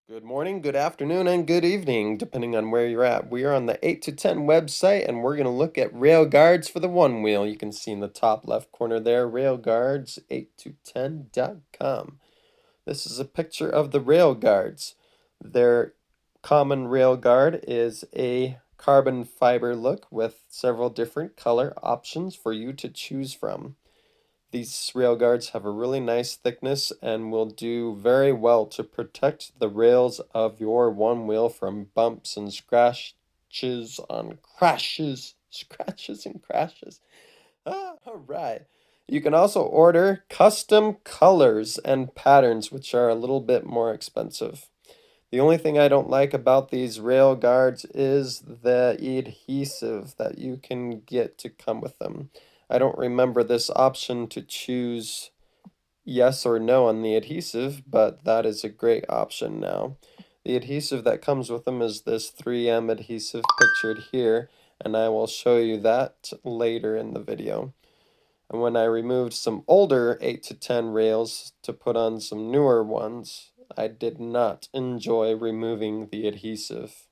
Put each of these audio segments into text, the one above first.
Good morning, good afternoon, and good evening, depending on where you're at. We are on the 8 to 10 website, and we're going to look at rail guards for the Onewheel. You can see in the top left corner there, railguards8to10.com. This is a picture of the rail guards. Their common rail guard is a carbon fiber look with several different color options for you to choose from. These rail guards have a really nice thickness and will do very well to protect the rails of your Onewheel from bumps and scratches on scratches and crashes. All right. You can also order custom colors and patterns, which are a little bit more expensive. The only thing I don't like about these rail guards is the adhesive that you can get to come with them. I don't remember this option to choose yes or no on the adhesive, but that is a great option now. The adhesive that comes with them is this 3M adhesive pictured here, and I will show you that later in the video. And when I removed some older 8 to 10 rails to put on some newer ones, I did not enjoy removing the adhesive.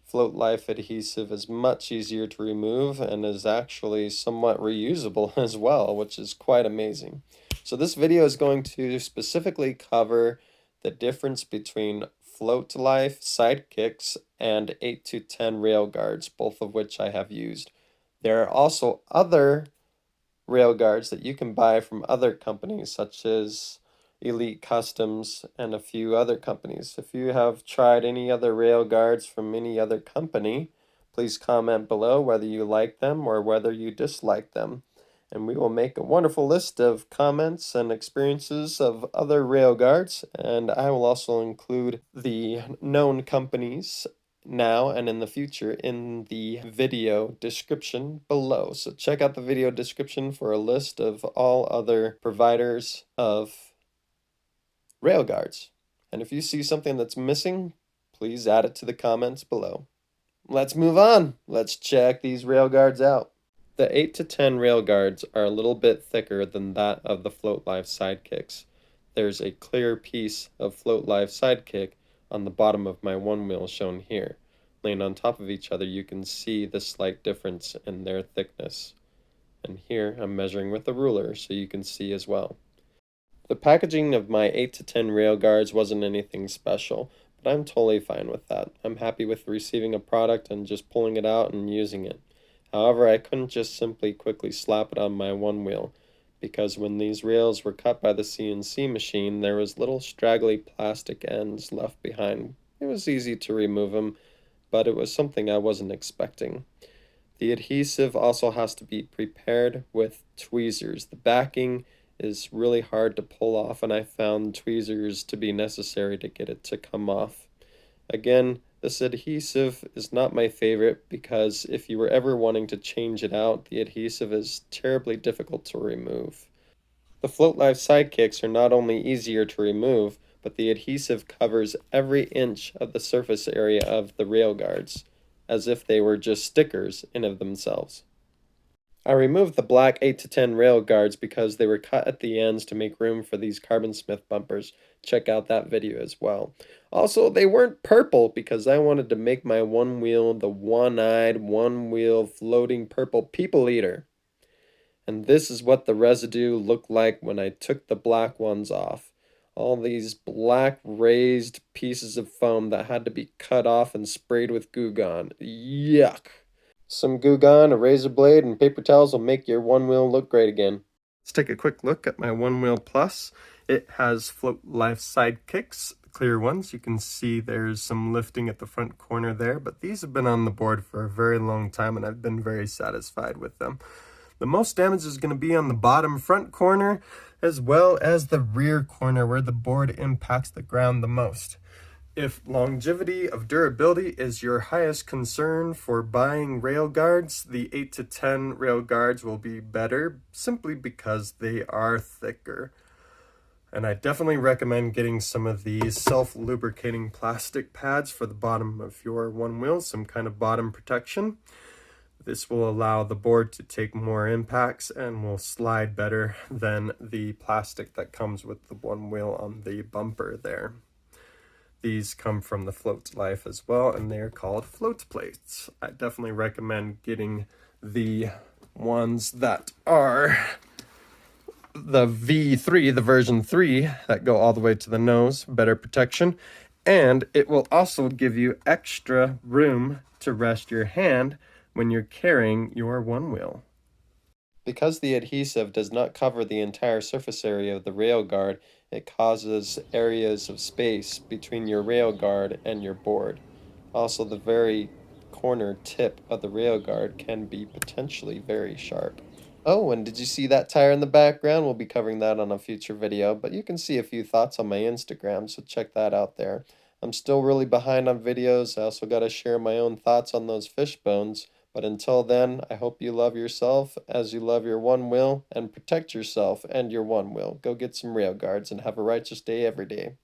Float Life adhesive is much easier to remove and is actually somewhat reusable as well, which is quite amazing. So this video is going to specifically cover the difference between Float Life sidekicks and 8 to 10 rail guards, both of which I have used. There are also other rail guards that you can buy from other companies such as Elite Customs and a few other companies. If you have tried any other rail guards from any other company, please comment below whether you like them or whether you dislike them. And we will make a wonderful list of comments and experiences of other rail guards, and I will also include the known companies now and in the future in the video description below. So check out the video description for a list of all other providers of rail guards. And if you see something that's missing, please add it to the comments below. Let's move on. Let's check these rail guards out. The 8 to 10 rail guards are a little bit thicker than that of the Float Life sidekicks. There's a clear piece of Float Life sidekick on the bottom of my Onewheel shown here. Laying on top of each other, you can see the slight difference in their thickness. And here I'm measuring with a ruler so you can see as well. The packaging of my 8 to 10 rail guards wasn't anything special, but I'm totally fine with that. I'm happy with receiving a product and just pulling it out and using it. However, I couldn't just simply quickly slap it on my Onewheel, because when these rails were cut by the CNC machine, there was little straggly plastic ends left behind. It was easy to remove them, but it was something I wasn't expecting. The adhesive also has to be prepared with tweezers. The backing is really hard to pull off, and I found tweezers to be necessary to get it to come off. Again, this adhesive is not my favorite because if you were ever wanting to change it out, the adhesive is terribly difficult to remove. The Float Life sidekicks are not only easier to remove, but the adhesive covers every inch of the surface area of the rail guards, as if they were just stickers in of themselves. I removed the black 8 to 10 rail guards because they were cut at the ends to make room for these carbon-smith bumpers. Check out that video as well. Also, they weren't purple because I wanted to make my Onewheel the one-eyed, one-wheel floating purple people eater. And this is what the residue looked like when I took the black ones off. All these black raised pieces of foam that had to be cut off and sprayed with Goo Gone. Yuck! Some Goo Gone, a razor blade, and paper towels will make your Onewheel look great again. Let's take a quick look at my Onewheel Plus. It has Float Life sidekicks, the clear ones. You can see there's some lifting at the front corner there, but these have been on the board for a very long time and I've been very satisfied with them. The most damage is going to be on the bottom front corner as well as the rear corner where the board impacts the ground the most. If longevity of durability is your highest concern for buying rail guards, the 8 to 10 rail guards will be better simply because they are thicker. And I definitely recommend getting some of these self-lubricating plastic pads for the bottom of your Onewheel, some kind of bottom protection. This will allow the board to take more impacts and will slide better than the plastic that comes with the Onewheel on the bumper there. These come from the Float Life as well, and they're called float plates. I definitely recommend getting the ones that are the V3, the version 3, that go all the way to the nose, better protection. And it will also give you extra room to rest your hand when you're carrying your Onewheel. Because the adhesive does not cover the entire surface area of the rail guard, it causes areas of space between your rail guard and your board. Also, the very corner tip of the rail guard can be potentially very sharp. Oh, and did you see that tire in the background? We'll be covering that on a future video, but you can see a few thoughts on my Instagram, so check that out there. I'm still really behind on videos. I also got to share my own thoughts on those fish bones. But until then, I hope you love yourself as you love your Onewheel, and protect yourself and your Onewheel. Go get some rail guards and have a righteous day every day.